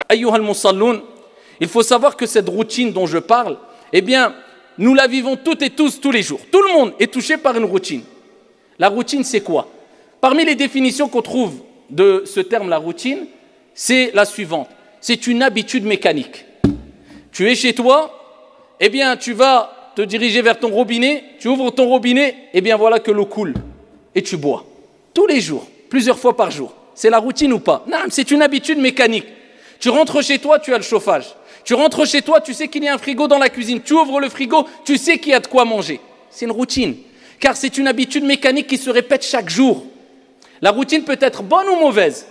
Ayyuhal musalloun, il faut savoir que cette routine dont je parle, eh bien, nous la vivons toutes et tous, tous les jours. Tout le monde est touché par une routine. La routine, c'est quoi? Parmi les définitions qu'on trouve de ce terme, la routine, c'est la suivante. C'est une habitude mécanique. Tu es chez toi, eh bien, tu vas te diriger vers ton robinet, tu ouvres ton robinet, eh bien, voilà que l'eau coule et tu bois. Tous les jours, plusieurs fois par jour. C'est la routine ou pas? Non, c'est une habitude mécanique. Tu rentres chez toi, tu as le chauffage. Tu rentres chez toi, tu sais qu'il y a un frigo dans la cuisine. Tu ouvres le frigo, tu sais qu'il y a de quoi manger. C'est une routine. Car c'est une habitude mécanique qui se répète chaque jour. La routine peut être bonne ou mauvaise.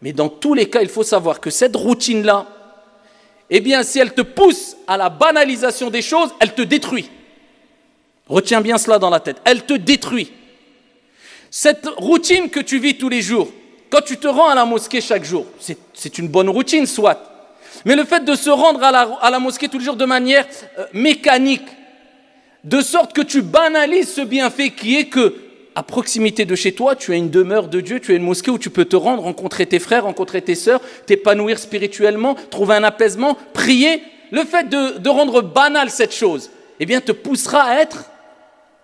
Mais dans tous les cas, il faut savoir que cette routine-là, eh bien, si elle te pousse à la banalisation des choses, elle te détruit. Retiens bien cela dans la tête. Elle te détruit. Cette routine que tu vis tous les jours, quand tu te rends à la mosquée chaque jour, c'est une bonne routine, soit. Mais le fait de se rendre à la mosquée tous les jours de manière mécanique, de sorte que tu banalises ce bienfait qui est que, à proximité de chez toi, tu as une demeure de Dieu, tu as une mosquée où tu peux te rendre, rencontrer tes frères, rencontrer tes sœurs, t'épanouir spirituellement, trouver un apaisement, prier. Le fait de rendre banal cette chose, eh bien, te poussera à être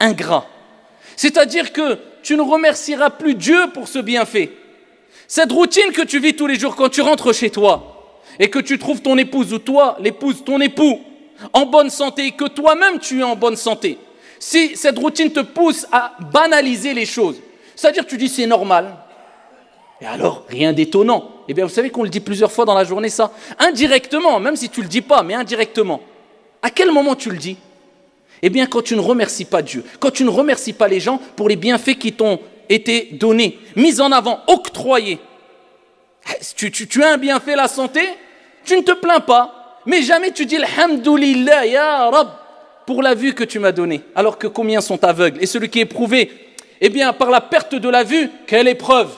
ingrat. C'est-à-dire que tu ne remercieras plus Dieu pour ce bienfait. Cette routine que tu vis tous les jours quand tu rentres chez toi et que tu trouves ton épouse ou toi, l'épouse, ton époux, en bonne santé et que toi-même tu es en bonne santé, si cette routine te pousse à banaliser les choses, c'est-à-dire que tu dis c'est normal, et alors rien d'étonnant, eh bien vous savez qu'on le dit plusieurs fois dans la journée ça, indirectement, même si tu ne le dis pas, mais indirectement. À quel moment tu le dis? Eh bien quand tu ne remercies pas Dieu, quand tu ne remercies pas les gens pour les bienfaits qui t'ont été donnés, mis en avant, octroyés. Tu as un bienfait, la santé, tu ne te plains pas, mais jamais tu dis Alhamdulillah, ya Rab, pour la vue que tu m'as donnée, alors que combien sont aveugles? Et celui qui est éprouvé, eh bien, par la perte de la vue, quelle épreuve!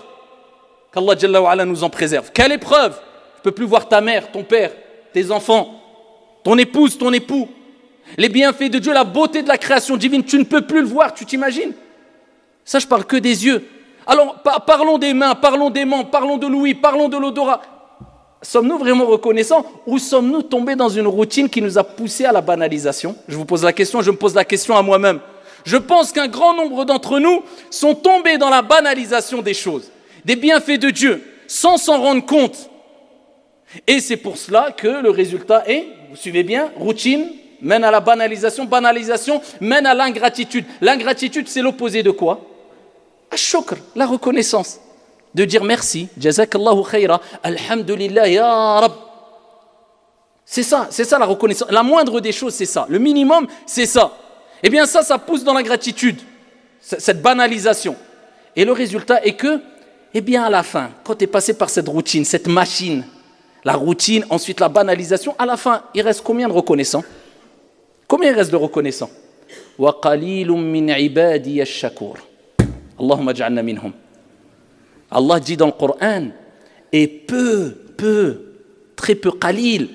Qu'Allah Jalla wa Ala nous en préserve. Quelle épreuve! Tu ne peux plus voir ta mère, ton père, tes enfants, ton épouse, ton époux. Les bienfaits de Dieu, la beauté de la création divine, tu ne peux plus le voir, tu t'imagines? Ça, je parle que des yeux. Alors, parlons des mains, parlons des membres, parlons de l'ouïe, parlons de l'odorat. Sommes-nous vraiment reconnaissants ou sommes-nous tombés dans une routine qui nous a poussés à la banalisation? Je vous pose la question, je me pose la question à moi-même. Je pense qu'un grand nombre d'entre nous sont tombés dans la banalisation des choses, des bienfaits de Dieu, sans s'en rendre compte. Et c'est pour cela que le résultat est, vous suivez bien, routine mène à la banalisation, banalisation mène à l'ingratitude. L'ingratitude, c'est l'opposé de quoi? Ash-shukr, la reconnaissance. De dire merci, jazakallahu khayra, alhamdulillah ya Rab. C'est ça la reconnaissance. La moindre des choses, c'est ça. Le minimum, c'est ça. Eh bien ça pousse dans l'ingratitude, cette banalisation. Et le résultat est que, eh bien à la fin, quand tu es passé par cette routine, cette machine, la routine, ensuite la banalisation, à la fin, il reste combien de reconnaissants? Combien il reste de reconnaissants? Wa qalilun min ibadiy ash-shakur. Allahumma ja'alna minhum. Allah dit dans le Coran, et très peu, qalil,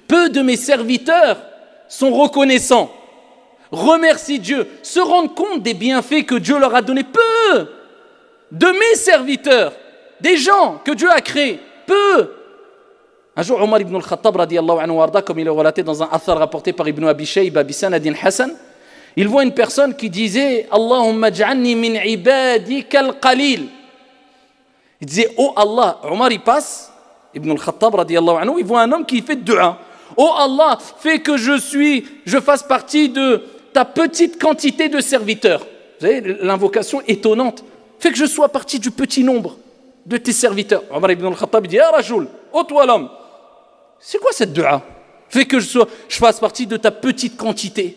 peu de mes serviteurs sont reconnaissants, remercient Dieu, se rendent compte des bienfaits que Dieu leur a donnés. Peu de mes serviteurs, des gens que Dieu a créés, peu. Un jour, Omar ibn al-Khattab, radiyallahu anhu warda, comme il est relaté dans un athar rapporté par Ibn Abi Shayba bi sanadin hasan, il voit une personne qui disait Allahumma ja'alni min ibadika al-qalil. Il disait, oh Allah, Omar il passe, Ibn al-Khattab radiyallahu anhu, il voit un homme qui fait dua. Oh Allah, fais que je fasse partie de ta petite quantité de serviteurs. Vous savez, l'invocation étonnante. Fais que je sois partie du petit nombre de tes serviteurs. Omar ibn al-Khattab dit, ah Rajoul, oh toi l'homme, c'est quoi cette dua? Fais que je fasse partie de ta petite quantité.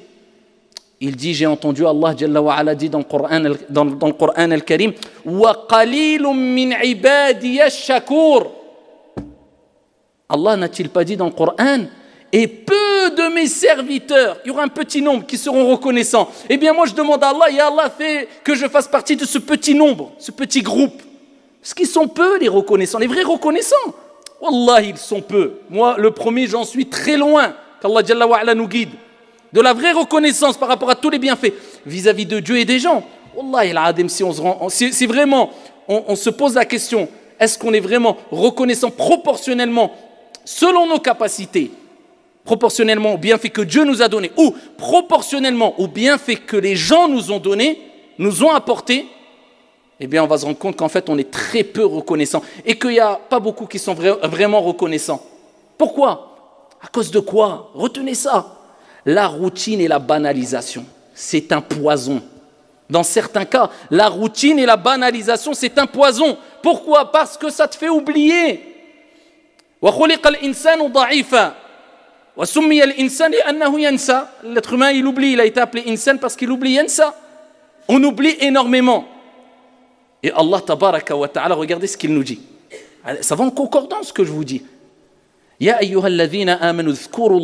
Il dit, j'ai entendu Allah Jalla wa Ala dit dans le Coran al-Karim, wa qalilun min ibadiya ash-shakur. Allah n'a-t-il pas dit dans le Coran, et peu de mes serviteurs, il y aura un petit nombre qui seront reconnaissants. Eh bien moi je demande à Allah, ya Allah fait que je fasse partie de ce petit nombre, ce petit groupe. Parce qu'ils sont peu les reconnaissants, les vrais reconnaissants. Wallah, ils sont peu. Moi le premier, j'en suis très loin. Qu'Allah Jalla wa Ala nous guide. De la vraie reconnaissance par rapport à tous les bienfaits vis-à-vis de Dieu et des gens. Wallah, si vraiment on se pose la question, est-ce qu'on est vraiment reconnaissant proportionnellement selon nos capacités, proportionnellement aux bienfaits que Dieu nous a donnés, ou proportionnellement aux bienfaits que les gens nous ont donnés, nous ont apportés, eh bien on va se rendre compte qu'en fait on est très peu reconnaissant et qu'il n'y a pas beaucoup qui sont vraiment reconnaissants. Pourquoi? À cause de quoi? Retenez ça. La routine et la banalisation, c'est un poison. Dans certains cas, la routine et la banalisation, c'est un poison. Pourquoi? Parce que ça te fait oublier. L'être humain, il oublie. Il a été appelé insan parce qu'il oublie yansa. On oublie énormément. Et Allah tabaraka wa ta'ala, regardez ce qu'il nous dit. Ça va en concordance ce que je vous dis. Ya ayyuhalladhina amanu uzkuru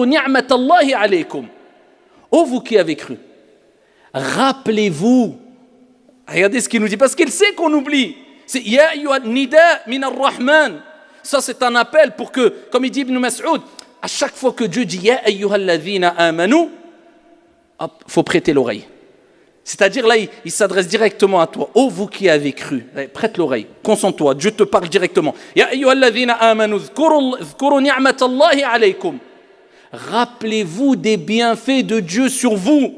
ni'matallahi alaykum. Oh vous qui avez cru, rappelez-vous. Regardez ce qu'il nous dit, parce qu'il sait qu'on oublie. C'est Ya ayyuhan nida min ar-Rahman. Ça c'est un appel pour que, comme il dit Ibn Mas'ud, à chaque fois que Dieu dit Ya ayyuhalladhina amanu, il faut prêter l'oreille. C'est-à-dire là, il s'adresse directement à toi. Oh, vous qui avez cru, prête l'oreille, concentre-toi, Dieu te parle directement. Ya ayyuhalladhina amanu, zkuru ni'matallahi alaykum. Rappelez-vous des bienfaits de Dieu sur vous.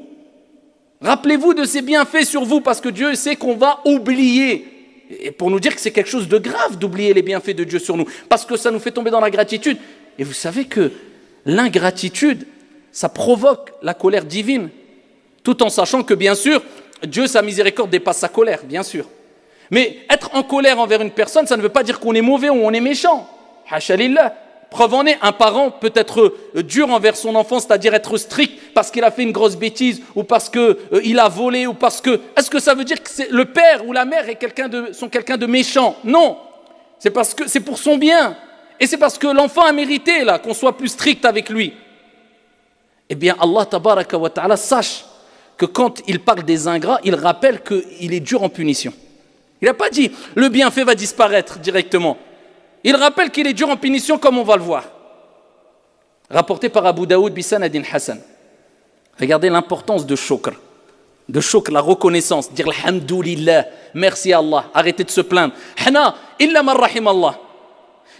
Rappelez-vous de ces bienfaits sur vous, parce que Dieu sait qu'on va oublier. Et pour nous dire que c'est quelque chose de grave d'oublier les bienfaits de Dieu sur nous, parce que ça nous fait tomber dans la gratitude. Et vous savez que l'ingratitude, ça provoque la colère divine. Tout en sachant que, bien sûr, Dieu, sa miséricorde dépasse sa colère, bien sûr. Mais être en colère envers une personne, ça ne veut pas dire qu'on est mauvais ou on est méchant. Hasha lillah. Preuve en est, un parent peut être dur envers son enfant, c'est-à-dire être strict parce qu'il a fait une grosse bêtise ou parce qu'il a volé ou parce que... Est-ce que ça veut dire que le père ou la mère sont quelqu'un de méchant? Non. C'est parce que c'est pour son bien. Et c'est parce que l'enfant a mérité là qu'on soit plus strict avec lui. Eh bien, Allah tabaraka wa ta'ala sache que quand il parle des ingrats, il rappelle qu'il est dur en punition. Il n'a pas dit le bienfait va disparaître directement. Il rappelle qu'il est dur en punition comme on va le voir. Rapporté par Abu Daoud bisanadin Hassan. Regardez l'importance de shukr. De shukr, la reconnaissance. Dire alhamdulillah, merci Allah. Arrêtez de se plaindre. Hana illa man rahim Allah.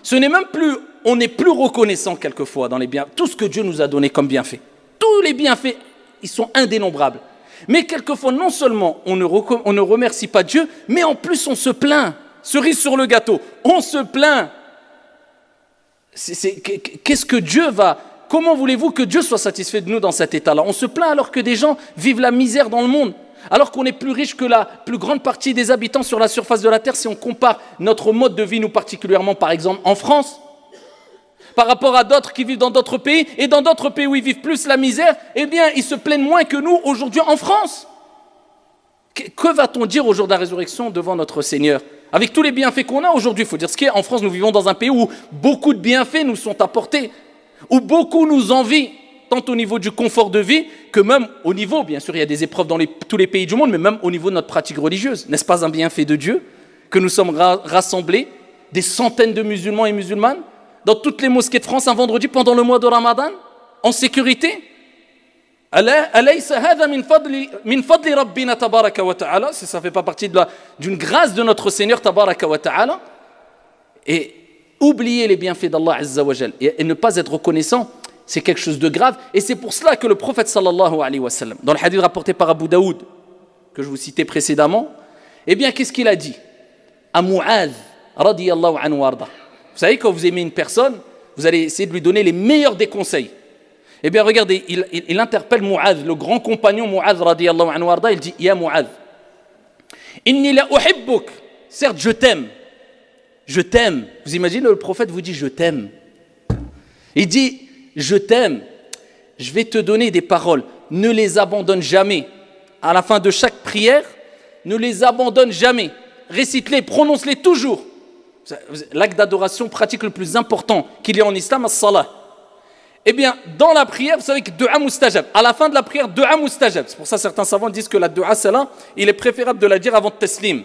Ce n'est même plus, on n'est plus reconnaissant quelquefois dans les bienfaits. Tout ce que Dieu nous a donné comme bienfait. Tous les bienfaits, ils sont indénombrables. Mais quelquefois, non seulement on ne remercie pas Dieu, mais en plus on se plaint. Cerise sur le gâteau, on se plaint. Qu'est-ce que Dieu va... Comment voulez-vous que Dieu soit satisfait de nous dans cet état-là? On se plaint alors que des gens vivent la misère dans le monde, alors qu'on est plus riche que la plus grande partie des habitants sur la surface de la terre si on compare notre mode de vie, nous particulièrement par exemple en France, par rapport à d'autres qui vivent dans d'autres pays, et dans d'autres pays où ils vivent plus la misère, eh bien ils se plaignent moins que nous aujourd'hui en France. Que va-t-on dire au jour de la résurrection devant notre Seigneur? Avec tous les bienfaits qu'on a aujourd'hui, il faut dire ce qu'il y a. En France, nous vivons dans un pays où beaucoup de bienfaits nous sont apportés, où beaucoup nous envient, tant au niveau du confort de vie que même au niveau, bien sûr, il y a des épreuves dans tous les pays du monde, mais même au niveau de notre pratique religieuse. N'est-ce pas un bienfait de Dieu que nous sommes rassemblés, des centaines de musulmans et musulmanes, dans toutes les mosquées de France un vendredi pendant le mois de Ramadan, en sécurité? Ça fait pas partie d'une grâce de notre Seigneur tabaraka wa ta'ala. Et oublier les bienfaits d'Allah Azza wa Jal et ne pas être reconnaissant, c'est quelque chose de grave. Et c'est pour cela que le prophète sallallahu alayhi wa sallam, dans le hadith rapporté par Abu Daoud, que je vous citais précédemment, eh bien qu'est-ce qu'il a dit à Mu'adh radiyallahu anhu warda? Vous savez, quand vous aimez une personne, vous allez essayer de lui donner les meilleurs des conseils. Eh bien, regardez, il interpelle Mu'adh, le grand compagnon Mu'adh radiyallahu anhu warda, il dit Ya Mu'adh, inni la uhibbuk, certes je t'aime. Je t'aime. Vous imaginez, le prophète vous dit je t'aime. Il dit je t'aime. Je vais te donner des paroles. Ne les abandonne jamais. À la fin de chaque prière, ne les abandonne jamais. Récite-les, prononce-les toujours. L'acte d'adoration pratique le plus important qu'il y a en islam, as-salah. Eh bien, dans la prière, vous savez que dua mustajab. À la fin de la prière, dua mustajab. C'est pour ça que certains savants disent que la dua, celle-là, il est préférable de la dire avant le taslim.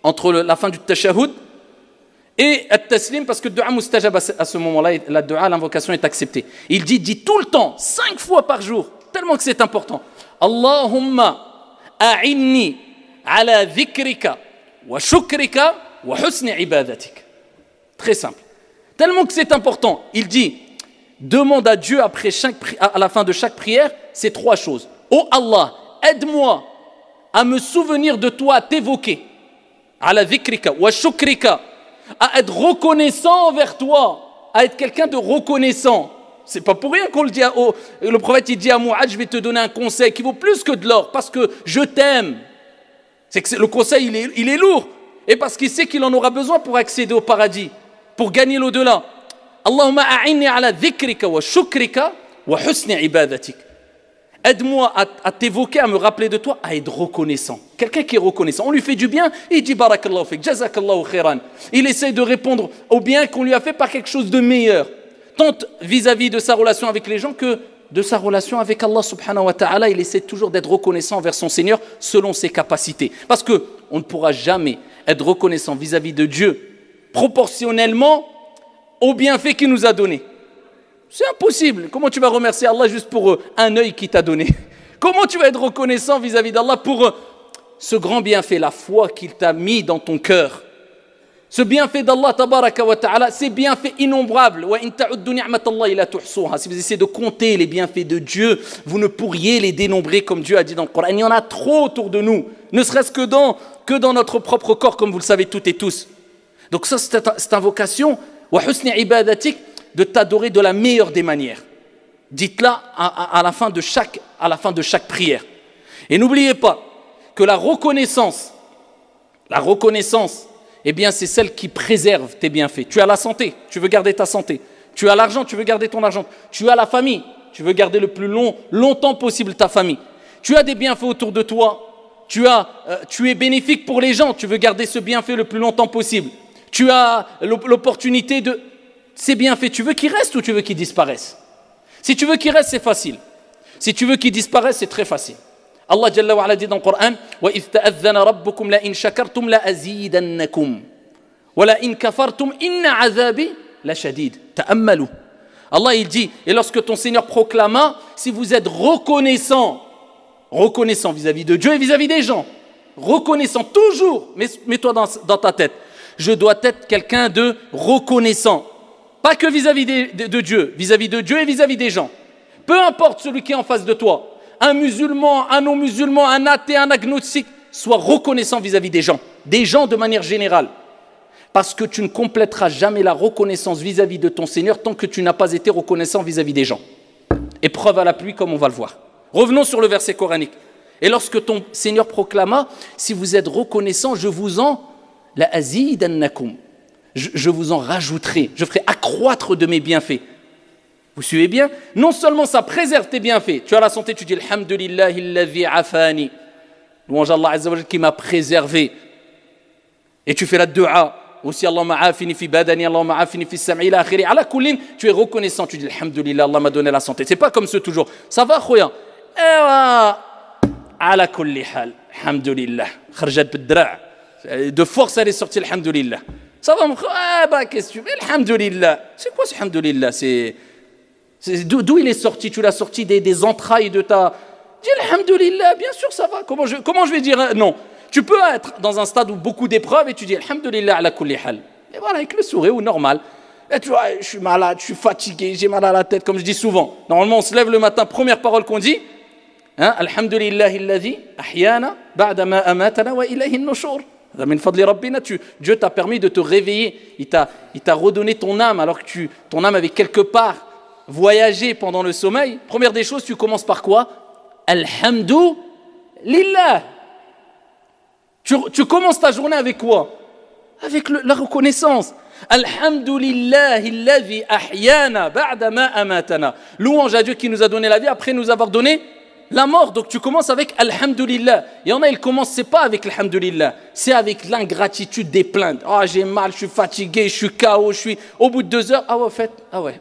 Entre la fin du tashahhud et le taslim, parce que dua mustajab, à ce moment-là, la dua, l'invocation est acceptée. Il dit tout le temps, 5 fois par jour, tellement que c'est important. Allahumma a'inni ala dhikrika wa shukrika wa husni ibadatik. Très simple. Tellement que c'est important. Il dit, demande à Dieu à la fin de chaque prière, ces 3 choses. Oh Allah, aide-moi à me souvenir de toi, à t'évoquer. Ala dhikrika wa shukrika. À être reconnaissant envers toi. À être quelqu'un de reconnaissant. C'est pas pour rien qu'on le dit le prophète il dit à Mouad, je vais te donner un conseil qui vaut plus que de l'or, parce que je t'aime. C'est que le conseil il est lourd. Et parce qu'il sait qu'il en aura besoin pour accéder au paradis, pour gagner l'au-delà. Allahumma a'inni ala dhikrika wa shukrika wa husni ibadatik. Aide-moi à t'évoquer, à me rappeler de toi, à être reconnaissant. Quelqu'un qui est reconnaissant, on lui fait du bien, il dit barakallahu fik, jazakallahu khairan. Il essaye de répondre au bien qu'on lui a fait par quelque chose de meilleur. Tant vis-à-vis de sa relation avec les gens que de sa relation avec Allah subhanahu wa ta'ala. Il essaie toujours d'être reconnaissant envers son Seigneur selon ses capacités. Parce qu'on ne pourra jamais être reconnaissant vis-à-vis de Dieu proportionnellement aux bienfaits qu'il nous a donnés. C'est impossible. Comment tu vas remercier Allah juste pour un œil qu'il t'a donné? Comment tu vas être reconnaissant vis-à-vis d'Allah pour ce grand bienfait, la foi qu'il t'a mis dans ton cœur? Ce bienfait d'Allah, tabaraka wa ta'ala, c'est bienfaits innombrables. Si vous essayez de compter les bienfaits de Dieu, vous ne pourriez les dénombrer comme Dieu a dit dans le Coran. Il y en a trop autour de nous, ne serait-ce que dans notre propre corps, comme vous le savez toutes et tous. Donc ça, c'est cette invocation, de t'adorer de la meilleure des manières. Dites-la à la fin de chaque prière. Et n'oubliez pas que la reconnaissance, eh bien, c'est celle qui préserve tes bienfaits. Tu as la santé, tu veux garder ta santé. Tu as l'argent, tu veux garder ton argent. Tu as la famille, tu veux garder le plus longtemps possible ta famille. Tu as des bienfaits autour de toi. Tu es bénéfique pour les gens, tu veux garder ce bienfait le plus longtemps possible. Tu as l'opportunité de ces bienfaits. Tu veux qu'ils restent ou tu veux qu'ils disparaissent? Si tu veux qu'ils restent, c'est facile. Si tu veux qu'ils disparaissent, c'est très facile. Allah Jalla wa Ala dit dans le Coran وَإِذْ تَأَذَّنَ رَبُّكُمْ لَإِنْ شَكَرْتُمْ لَأَزِيدَنَّكُمْ وَلَإِنْ كَفَرْتُمْ إِنَّ عَذَابِي لَشَدِيدٌ تَأَمَّلُوا. Allah il dit, et lorsque ton Seigneur proclama, si vous êtes reconnaissant vis-à-vis de Dieu et vis-à-vis des gens, reconnaissant toujours, mets-toi dans ta tête, je dois être quelqu'un de reconnaissant, pas que vis-à-vis de Dieu, vis-à-vis de Dieu et vis-à-vis des gens. Peu importe celui qui est en face de toi, un musulman, un non-musulman, un athée, un agnostique, sois reconnaissant vis-à-vis des gens de manière générale. Parce que tu ne compléteras jamais la reconnaissance vis-à-vis de ton Seigneur tant que tu n'as pas été reconnaissant vis-à-vis des gens. Épreuve à la pluie comme on va le voir. Revenons sur le verset coranique. Et lorsque ton Seigneur proclama, si vous êtes reconnaissant, je vous en rajouterai, je ferai accroître de mes bienfaits. Vous suivez bien? Non seulement ça préserve tes bienfaits, tu as la santé, tu dis Alhamdulillahi alladhi afani. Louange Allah Azza wa Jalla qui m'a préservé. Et tu fais la dua aussi, Allahumma afini fi badani, Allahumma afini fi sam'i ila akhiri. Ala kullin, tu es reconnaissant, tu dis Alhamdulillah, Allah m'a donné la santé. C'est pas comme ceux toujours. Ça va, khoya? Ala kulli hal, Alhamdulillah. Kharjat bid-dra'. De force, elle est sortie, Alhamdulillah. Ça va, qu'est-ce que tu veux? Alhamdulillah. C'est quoi ce Alhamdulillah? D'où il est sorti? Tu l'as sorti des entrailles de ta... Dis Alhamdulillah, bien sûr ça va. Comment je vais dire non? Tu peux être dans un stade où beaucoup d'épreuves et tu dis Alhamdulillah ala kulli hal. Et voilà, avec le sourire ou normal. Et tu vois, je suis malade, je suis fatigué, j'ai mal à la tête, comme je dis souvent. Normalement, on se lève le matin, première parole qu'on dit, hein, Alhamdulillahi alladhi ahyana ba'da ma amatana wa ilayhi an-nushur. Dieu t'a permis de te réveiller, il t'a redonné ton âme alors que ton âme avait quelque part voyagé pendant le sommeil. Première des choses, tu commences par quoi? Alhamdulillah. Tu commences ta journée avec quoi? Avec la reconnaissance. Alhamdulillahi alladhi ahyana ba'da ma amatana. Louange à Dieu qui nous a donné la vie après nous avoir donné la mort. Donc tu commences avec Alhamdulillah. Il y en a, ils commencent, c'est pas avec Alhamdulillah, c'est avec l'ingratitude des plaintes. Ah, j'ai mal, je suis fatigué, je suis KO, je suis... Au bout de 2 heures,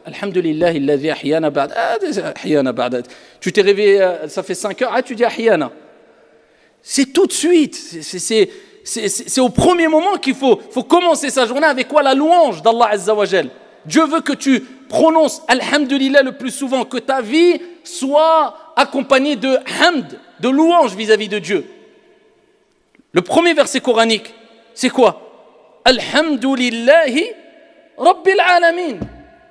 Alhamdulillah, alladhi ahyana ba'da. Tu t'es réveillé, ça fait 5 heures, tu dis ahyana. C'est tout de suite, c'est au premier moment qu'il faut commencer sa journée avec quoi? La louange d'Allah Azza wa Jal. Dieu veut que tu prononces Alhamdulillah le plus souvent, que ta vie soit accompagnée de hamd, de louange vis-à-vis de Dieu. Le premier verset coranique, c'est quoi? Alhamdulillahi Rabbil Alamin.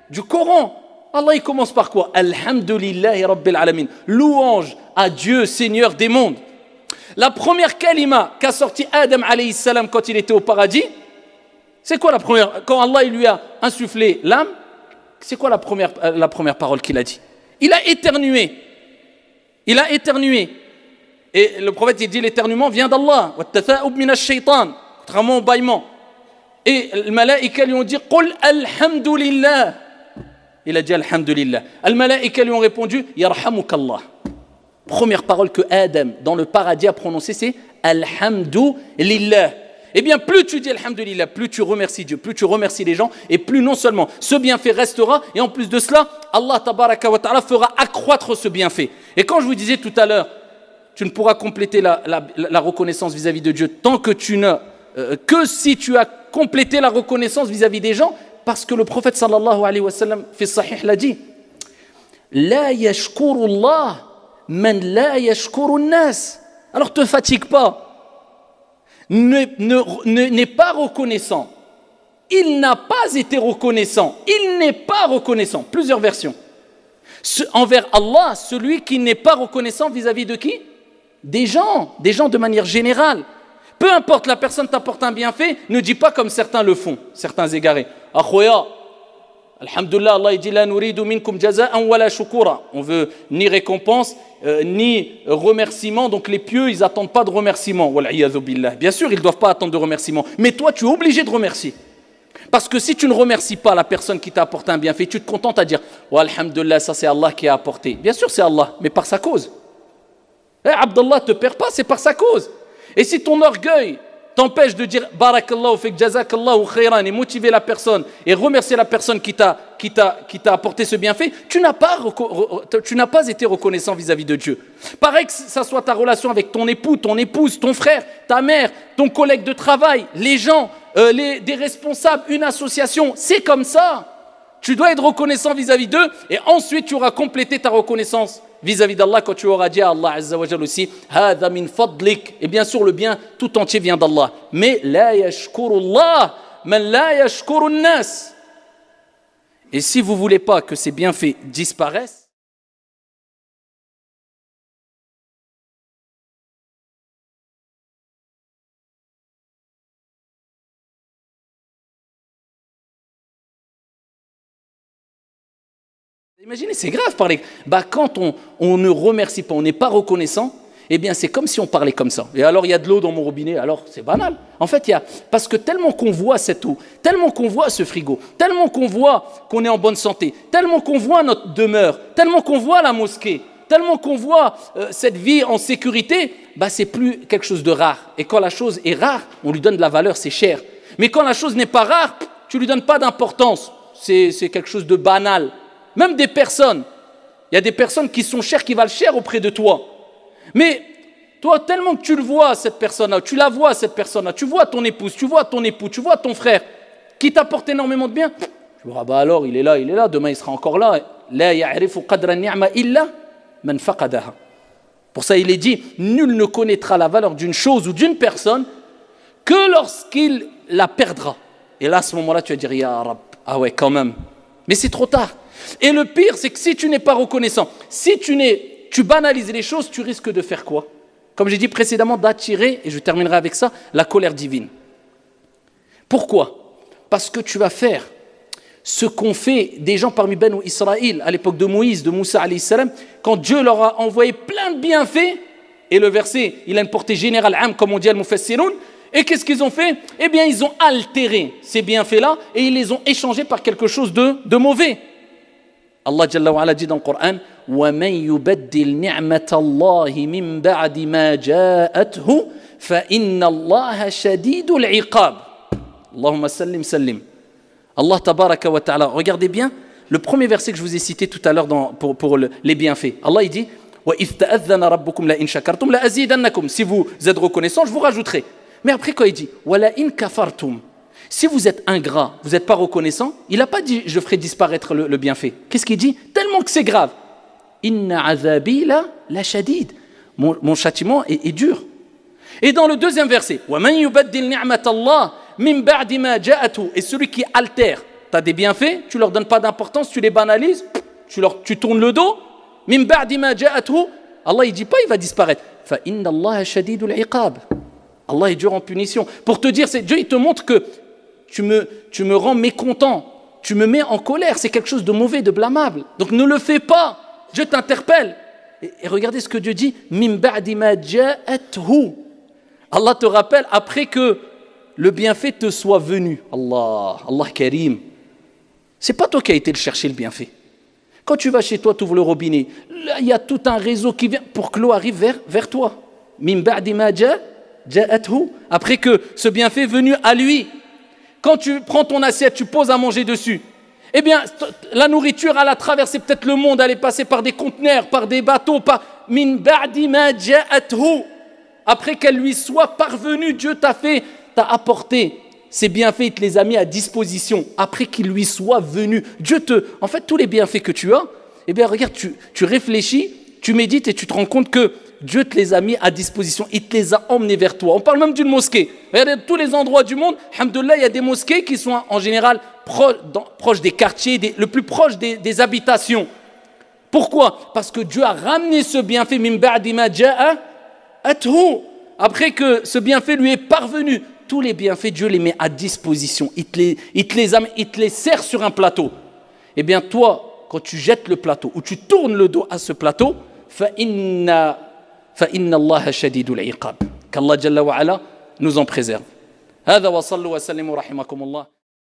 Du Coran. Allah, il commence par quoi? Alhamdulillahi Rabbil Alamin. Louange à Dieu, Seigneur des mondes. La première kalima qu'a sorti Adam alayhi salam quand il était au paradis, c'est quoi la première? Quand Allah il lui a insufflé l'âme, c'est quoi la première parole qu'il a dit? Il a éternué. Il a éternué. Et le prophète il dit l'éternuement vient d'Allah. Contrairement au bâillement. Et les malaïkas lui ont dit Qul alhamdulillah. Il a dit alhamdulillah. Les malaïkas lui ont répondu Yarhamukallah. Première parole que Adam dans le paradis a prononcée, c'est alhamdulillah. Eh bien, plus tu dis alhamdulillah, plus tu remercies Dieu, plus tu remercies les gens, et plus non seulement ce bienfait restera, et en plus de cela, Allah tabaraka wa ta'ala fera accroître ce bienfait. Et quand je vous disais tout à l'heure, tu ne pourras compléter la reconnaissance vis-à-vis de Dieu tant que tu ne que si tu as complété la reconnaissance vis-à-vis des gens, parce que le prophète sallallahu alayhi wa sallam fi sahih l'a dit, la yashkuru Allah man la yashkuru nas. Alors te fatigue pas. N'est pas reconnaissant. Il n'a pas été reconnaissant. Il n'est pas reconnaissant. Plusieurs versions. Envers Allah, celui qui n'est pas reconnaissant vis-à-vis de qui? Des gens de manière générale. Peu importe, la personne t'apporte un bienfait, ne dis pas comme certains le font, certains égarés. Akhoya, alhamdulillah, Allah dit la nuridu minkum jaza'an wala shukura. On veut ni récompense, ni remerciement. Donc les pieux, ils n'attendent pas de remerciement. Wal'iyadhu billah. Bien sûr, ils ne doivent pas attendre de remerciement. Mais toi, tu es obligé de remercier. Parce que si tu ne remercies pas la personne qui t'a apporté un bienfait, tu te contentes à dire oh, alhamdulillah, ça c'est Allah qui a apporté. Bien sûr, c'est Allah, mais par sa cause. Abdallah, te perds pas, c'est par sa cause. Et si ton orgueil t'empêche de dire barakallahu fik jazakallahu khairan et motiver la personne et remercier la personne qui t'a apporté ce bienfait, tu n'as pas été reconnaissant vis-à-vis de Dieu. Pareil que ça soit ta relation avec ton époux, ton épouse, ton frère, ta mère, ton collègue de travail, les gens, des responsables, une association, c'est comme ça. Tu dois être reconnaissant vis-à-vis d'eux et ensuite tu auras complété ta reconnaissance vis-à-vis d'Allah quand tu auras dit à Allah Azza wa Jalla aussi Hada min fadlik. Et bien sûr le bien tout entier vient d'Allah. Mais la yashkurullah man la yashkurun nas. Et si vous ne voulez pas que ces bienfaits disparaissent, imaginez, c'est grave parler. Quand on ne remercie pas, on n'est pas reconnaissant, eh bien c'est comme si on parlait comme ça. Et alors il y a de l'eau dans mon robinet, alors c'est banal. En fait, parce que tellement qu'on voit cette eau, tellement qu'on voit ce frigo, tellement qu'on voit qu'on est en bonne santé, tellement qu'on voit notre demeure, tellement qu'on voit la mosquée, tellement qu'on voit cette vie en sécurité, c'est plus quelque chose de rare. Et quand la chose est rare, on lui donne de la valeur, c'est cher. Mais quand la chose n'est pas rare, tu lui donnes pas d'importance. C'est quelque chose de banal. Même des personnes, il y a des personnes qui sont chères, qui valent cher auprès de toi. Mais toi, tellement que tu le vois, cette personne-là, tu la vois, cette personne-là, tu vois ton épouse, tu vois ton époux, tu vois ton frère, qui t'apporte énormément de bien. Tu vois, alors, il est là, demain il sera encore là. La ya'rifu qadra ni'ma illa man faqadaha. Pour ça, il est dit, nul ne connaîtra la valeur d'une chose ou d'une personne que lorsqu'il la perdra. Et là, à ce moment-là, tu vas dire, Ya Rab, ah ouais, quand même. Mais c'est trop tard. Et le pire, c'est que si tu n'es pas reconnaissant, si tu banalises les choses, tu risques de faire quoi? Comme j'ai dit précédemment, d'attirer, et je terminerai avec ça, la colère divine. Pourquoi? Parce que tu vas faire ce qu'ont fait des gens parmi Banu Israël à l'époque de Moïse, de Moussa alayhi salam, quand Dieu leur a envoyé plein de bienfaits, et le verset, il a une portée générale, comme on dit al-Mufassiroun, et qu'est-ce qu'ils ont fait? Eh bien, ils ont altéré ces bienfaits-là, et ils les ont échangés par quelque chose de mauvais. Allah Jalla wa Ala dit dans le Coran وَمَنْ يُبَدِّلْ نِعْمَةَ اللَّهِ مِنْ بَعْدِ مَا جَاءَتْهُ فَإِنَّ اللَّهَ شَدِيدُ الْعِقَابِ. Allahumma sallim sallim. Allah tabaraka wa ta'ala. Regardez bien le premier verset que je vous ai cité tout à l'heure pour les bienfaits. Allah il dit وَإِذْ تَأَذَّنَ رَبُّكُمْ لَإِنْ شَكَرْتُمْ لَأَزِيدَنَّكُمْ. Si vous êtes reconnaissant, je vous rajouterai. Mais après quand il dit وَلَإِنْ كَفَرْتُمْ. Si vous êtes ingrat, vous n'êtes pas reconnaissant, il n'a pas dit je ferai disparaître le bienfait. Qu'est-ce qu'il dit? Tellement que c'est grave. Inna azabi la shadid. Mon châtiment est dur. Et dans le deuxième verset, wa man yubaddil ni'mat Allah min ba'di ma ja'atu. Et celui qui altère tu as des bienfaits, tu leur donnes pas d'importance, tu les banalises, tu tournes le dos. Min ba'di ma ja'atuhu, Allah il dit pas il va disparaître. Fa inna Allah shadidul iqab. Allah est dur en punition. Pour te dire, Dieu il te montre que tu me rends mécontent, tu me mets en colère, c'est quelque chose de mauvais, de blâmable. Donc ne le fais pas. Dieu t'interpelle. Et regardez ce que Dieu dit, min ba'di ma ja'atuhu. Allah te rappelle après que le bienfait te soit venu. Allah Karim. C'est pas toi qui as été le chercher le bienfait. Quand tu vas chez toi, tu ouvres le robinet, là il y a tout un réseau qui vient pour que l'eau arrive vers toi. Min ba'di ma ja'atuhu. Après que ce bienfait est venu à lui. Quand tu prends ton assiette, tu poses à manger dessus. Eh bien, la nourriture, elle a traversé peut-être le monde, elle est passée par des conteneurs, par des bateaux, par min ba'di ma ja'atuhu. Après qu'elle lui soit parvenue, Dieu t'a apporté ces bienfaits, il te les a mis à disposition. Après qu'il lui soit venu, en fait, tous les bienfaits que tu as, eh bien, regarde, tu réfléchis, tu médites et tu te rends compte que Dieu te les a mis à disposition, il te les a emmenés vers toi. On parle même d'une mosquée. Regardez, tous les endroits du monde, alhamdoulilah, il y a des mosquées qui sont en général proches des quartiers, le plus proche des habitations. Pourquoi? Parce que Dieu a ramené ce bienfait, min ba'di ma ja'atuhu. Après que ce bienfait lui est parvenu, tous les bienfaits, Dieu les met à disposition. Il te les sert sur un plateau. Eh bien, toi, quand tu jettes le plateau ou tu tournes le dos à ce plateau, فَإِنَّ اللَّهَ شَدِيدُ الْعِقَابِ. Qu'Allah Jalla wa Ala nous en préserve. هذا وصلوا وسلموا رحمكم الله.